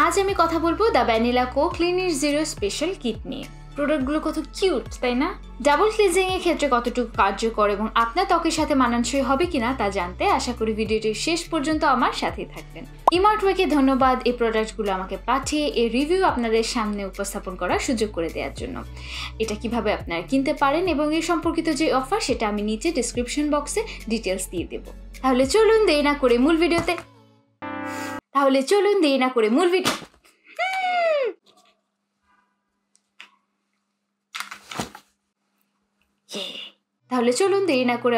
আজ আমি কথা বলবো দ্য ভ্যানিলা কো ক্লিনির জিরো স্পেশাল কিট নিয়ে। প্রোডাক্টগুলো কত কিউট, তাই না? ডাবল ক্লিনজিং এর ক্ষেত্রে কতটুকু কার্যকর এবং আপনার ত্বকের সাথে মানানসই হবে কিনা তা জানতে আশা করি ভিডিওটির শেষ পর্যন্ত আমার সাথেই থাকবেন। ইমার্টওয়েকে ধন্যবাদ এই প্রোডাক্টগুলো আমাকে পাঠিয়ে এই রিভিউ আপনাদের সামনে উপস্থাপন করার সুযোগ করে দেওয়ার জন্য। এটা কিভাবে আপনারা কিনতে পারেন এবং এই সম্পর্কিত যে অফার সেটা আমি নিচে ডিসক্রিপশন বক্সে ডিটেলস দিয়ে দেব। তাহলে চলুন দেরি না করে মূল ভিডিওতে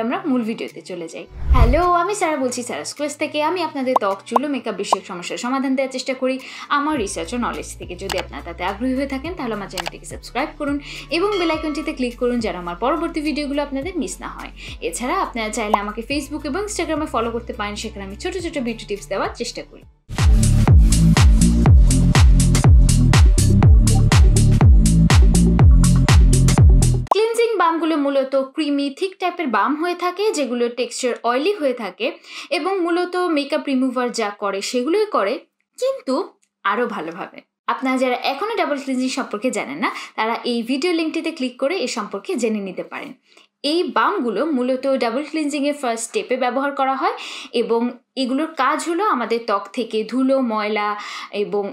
আমরা মূল ভিডিওতে চলে যাই। হ্যালো, আমি সারা বলছি সারা স্কোয়েস থেকে। আমি আপনাদের ত্বক, চুল ও মেকআপ বিষয়ক সমস্যার সমাধান দেওয়ার চেষ্টা করি আমার রিসার্চ ও নলেজ থেকে। যদি আপনারা তাতে আগ্রহী হয়ে থাকেন তাহলে আমার চ্যানেলটিকে সাবস্ক্রাইব করুন এবং বেল আইকনটিতে ক্লিক করুন যেন আমার পরবর্তী ভিডিওগুলো আপনাদের মিস না হয়। এছাড়া আপনারা চাইলে আমাকে ফেসবুক এবং ইনস্টাগ্রামে ফলো করতে পারেন, সেখানে আমি ছোট ছোট বিউটি টিপস দেওয়ার চেষ্টা করি। বামগুলো মূলত ক্রিমি থিক টাইপের বাম হয়ে থাকে, যেগুলো টেক্সচার অয়েলি হয়ে থাকে এবং মূলত মেকআপ রিমুভার যা করে সেগুলোই করে, কিন্তু আরও ভালোভাবে। আপনারা যারা এখনও ডাবল ক্লিনজিং সম্পর্কে জানেন না তারা এই ভিডিও লিঙ্কটিতে ক্লিক করে এ সম্পর্কে জেনে নিতে পারেন। এই বামগুলো মূলত ডাবল ক্লিনজিংয়ের ফার্স্ট স্টেপে ব্যবহার করা হয় এবং এগুলোর কাজ হলো আমাদের ত্বক থেকে ধুলো, ময়লা এবং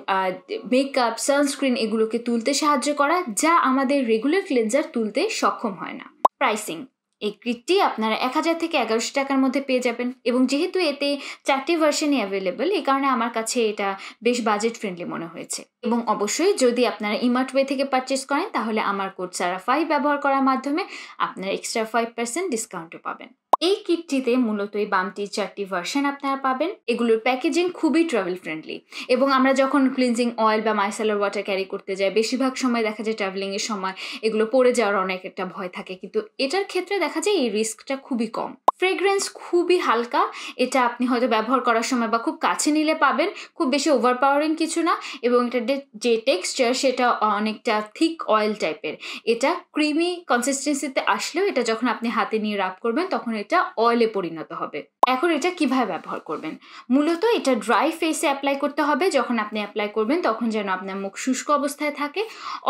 মেকআপ, সানস্ক্রিন এগুলোকে তুলতে সাহায্য করা, যা আমাদের রেগুলার ক্লিনজার তুলতে সক্ষম হয় না। প্রাইসিং: এই কিটটি আপনারা 1000 থেকে 1100 টাকার মধ্যে পেয়ে যাবেন এবং যেহেতু এতে 4টি ভার্সনই অ্যাভেলেবেল, এই কারণে আমার কাছে এটা বেশ বাজেট ফ্রেন্ডলি মনে হয়েছে। এবং অবশ্যই যদি আপনারা ইমার্টওয়ে থেকে পারচেস করেন তাহলে আমার কোড সারা5 ব্যবহার করার মাধ্যমে আপনারা এক্সট্রা 5% ডিসকাউন্টও পাবেন। এই কিটটিতে মূলত এই বামটির 4টি ভার্সন আপনারা পাবেন। এগুলোর প্যাকেজিং খুবই ট্রাভেল ফ্রেন্ডলি এবং আমরা যখন ক্লিনজিং অয়েল বা মাইসেলার ওয়াটার ক্যারি করতে যাই, বেশিরভাগ সময় দেখা যায় ট্রাভেলিংয়ের সময় এগুলো পড়ে যাওয়ার অনেক একটা ভয় থাকে, কিন্তু এটার ক্ষেত্রে দেখা যায় এই রিস্কটা খুবই কম। ফ্রেগ্রেন্স খুবই হালকা, এটা আপনি হয়তো ব্যবহার করার সময় বা খুব কাছে নিলে পাবেন, খুব বেশি ওভারপাওয়ারিং কিছু না এবং এটা যে টেক্সচার সেটা অনেকটা থিক অয়েল টাইপের। এটা ক্রিমি কনসিস্টেন্সিতে আসলেও এটা যখন আপনি হাতে নিয়ে রাব করবেন তখন এটা অয়েলে পরিণত হবে। এখন এটা কিভাবে ব্যবহার করবেন? মূলত এটা ড্রাই ফেসে অ্যাপ্লাই করতে হবে। যখন আপনি অ্যাপ্লাই করবেন তখন যেন আপনার মুখ শুষ্ক অবস্থায় থাকে।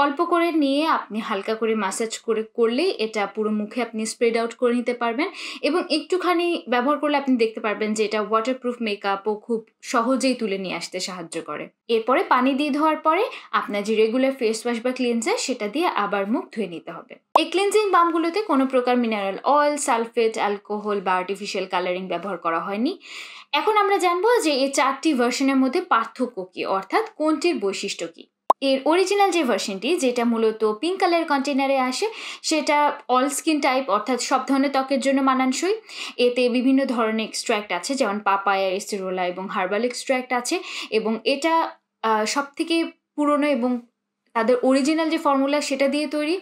অল্প করে নিয়ে আপনি হালকা করে ম্যাসাজ করলেই এটা পুরো মুখে আপনি স্প্রেড আউট করে নিতে পারবেন এবং একটুখানি ব্যবহার করলে আপনি দেখতে পারবেন যে এটা ওয়াটারপ্রুফ মেকআপও খুব সহজেই তুলে নিয়ে আসতে সাহায্য করে। এরপরে পানি দিয়ে ধোয়ার পরে আপনার যে রেগুলার ফেস ওয়াশ বা ক্লিনজার সেটা দিয়ে আবার মুখ ধুয়ে নিতে হবে। এই ক্লিনজিং বামগুলোতে কোনো প্রকার মিনারেল অয়েল, সালফেট, অ্যালকোহল বা আর্টিফিশিয়াল কালারিং ব্যবহার করা হয়নি। এখন আমরা জানবো যে এই 4টি ভার্সনের মধ্যে পার্থক্য কী, অর্থাৎ কোনটির বৈশিষ্ট্য কী। এর অরিজিনাল যে ভার্সনটি, যেটা মূলত পিঙ্ক কালার কন্টেনারে আসে, সেটা অল স্কিন টাইপ অর্থাৎ সব ধরনের ত্বকের জন্য মানানসই। এতে বিভিন্ন ধরনের এক্সট্র্যাক্ট আছে, যেমন পাপায়া, এস্টেরোলা এবং হার্বাল এক্সট্র্যাক্ট আছে এবং এটা সব থেকে পুরনো এবং তাদের অরিজিনাল যে ফর্মুলা সেটা দিয়ে তৈরি।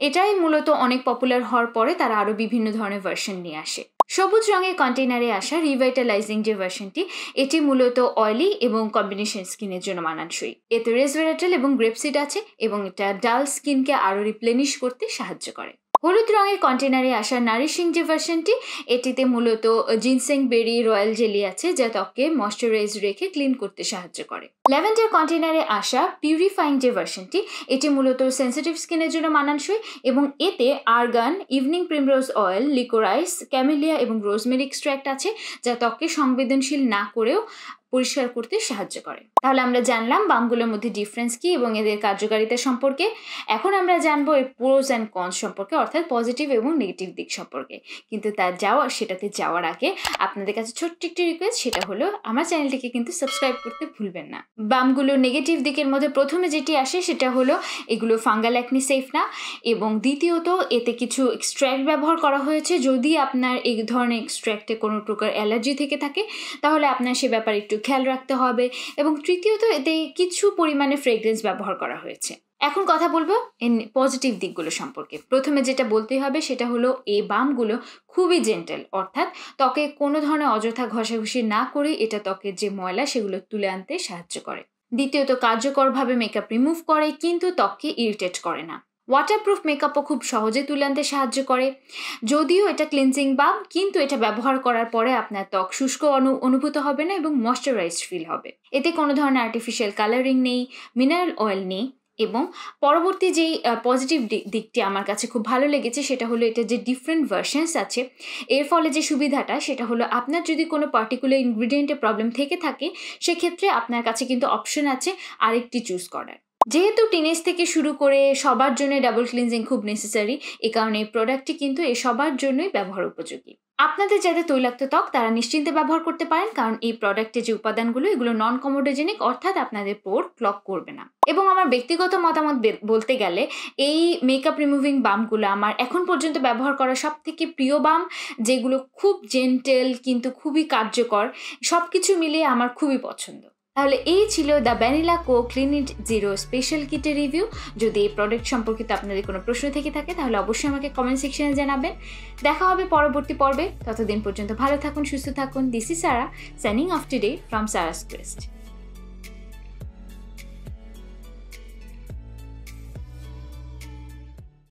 এটাই মূলত অনেক পপুলার হওয়ার পরে তারা আরও বিভিন্ন ধরনের ভার্সন নিয়ে আসে। সবুজ রঙের কন্টেনারে আসা রিভাইটালাইজিং যে ভার্সনটি, এটি মূলত অয়েলি এবং কম্বিনেশন স্কিনের জন্য মানানসই। এতে রেসভেরাটল এবং গ্রেপসিড আছে এবং এটা ডাল স্কিনকে আরও রিপ্লেনিশ করতে সাহায্য করে। হলুদ রঙের কন্টেনারে আসা নারিশিং যে ভার্সনটি, এটিতে মূলত জিনসেং বেরি রয়্যাল জেলি আছে যা ত্বককে ময়শ্চারাইজ রেখে ক্লিন করতে সাহায্য করে। ল্যাভেন্ডার কন্টেনারে আসা পিউরিফাইং যে ভার্সনটি, এটি মূলত সেন্সিটিভ স্কিনের জন্য মানানসই এবং এতে argon, evening primrose oil, liquorice, camellia এবং রোজমেরি এক্সট্র্যাক্ট আছে যা ত্বককে সংবেদনশীল না করেও পরিষ্কার করতে সাহায্য করে। তাহলে আমরা জানলাম বামগুলোর মধ্যে ডিফারেন্স কী এবং এদের কার্যকারিতা সম্পর্কে। এখন আমরা জানবো এর প্রোস অ্যান্ড কনস সম্পর্কে, অর্থাৎ পজিটিভ এবং নেগেটিভ দিক সম্পর্কে। কিন্তু সেটাতে যাওয়ার আগে আপনাদের কাছে ছোট্ট একটি রিকোয়েস্ট, সেটা হলো আমার চ্যানেলটিকে কিন্তু সাবস্ক্রাইব করতে ভুলবেন না। বামগুলোর নেগেটিভ দিকের মধ্যে প্রথমে যেটি আসে সেটা হলো এগুলো ফাঙ্গাল অ্যাকনি সেফ না এবং দ্বিতীয়ত এতে কিছু এক্সট্র্যাক্ট ব্যবহার করা হয়েছে। যদি আপনার এই ধরনের এক্সট্র্যাক্টে কোনো প্রকার অ্যালার্জি থেকে থাকে তাহলে আপনার সে ব্যাপারে একটু খেয়াল রাখতে হবে এবং তৃতীয়ত এতে কিছু পরিমাণে ফ্রেগ্রেন্স ব্যবহার করা হয়েছে। এখন কথা বলবো পজিটিভ দিকগুলো সম্পর্কে। প্রথমে যেটা বলতেই হবে সেটা হলো এই বামগুলো খুবই জেন্টেল, অর্থাৎ ত্বকে কোনো ধরনের অযথা ঘষাঘষি না করে এটা ত্বকের যে ময়লা সেগুলো তুলে আনতে সাহায্য করে। দ্বিতীয়ত কার্যকরভাবে মেকআপ রিমুভ করে কিন্তু ত্বককে ইরিটেট করে না। ওয়াটারপ্রুফ মেকআপও খুব সহজে তুলে আনতে সাহায্য করে। যদিও এটা ক্লিনজিং বাম, কিন্তু এটা ব্যবহার করার পরে আপনার ত্বক শুষ্ক অনুভূত হবে না এবং ময়শ্চারাইজড ফিল হবে। এতে কোনো ধরনের আর্টিফিশিয়াল কালারিং নেই, মিনারেল অয়েল নেই। এবং পরবর্তী যেই পজিটিভ দিকটি আমার কাছে খুব ভালো লেগেছে সেটা হলো এটা যে ডিফারেন্ট ভার্সনস আছে, এর ফলে যে সুবিধাটা সেটা হলো আপনার যদি কোনো পার্টিকুলার ইনগ্রিডিয়েন্টে প্রবলেম থেকে থাকে সেক্ষেত্রে আপনার কাছে কিন্তু অপশন আছে আরেকটি চুজ করার। যেহেতু টিনেজ থেকে শুরু করে সবার জন্য ডাবল ক্লিনজিং খুব নেসেসারি, এ কারণে এই প্রোডাক্টটি কিন্তু এই সবার জন্যই ব্যবহার উপযোগী। আপনাদের যাদের তৈলাক্ত ত্বক তারা নিশ্চিন্তে ব্যবহার করতে পারেন, কারণ এই প্রোডাক্টে যে উপাদানগুলো এগুলো নন কমোডোজেনিক, অর্থাৎ আপনাদের পোর ক্লগ করবে না। এবং আমার ব্যক্তিগত মতামত বলতে গেলে এই মেকআপ রিমুভিং বামগুলো আমার এখন পর্যন্ত ব্যবহার করা সব থেকে প্রিয় বাম, যেগুলো খুব জেন্টেল কিন্তু খুবই কার্যকর, সব কিছু মিলিয়ে আমার খুবই পছন্দ। তাহলে এই ছিল the Banila co clean it zero special কিটের রিভিউ। যদি এই প্রোডাক্ট সম্পর্কিত আপনাদের কোনো প্রশ্ন থেকে থাকে তাহলে অবশ্যই আমাকে কমেন্ট সেকশনে জানাবেন। দেখা হবে পরবর্তী পর্বে, ততদিন পর্যন্ত ভালো থাকুন, সুস্থ থাকুন। This is Sara, signing off today from Sara's Quest.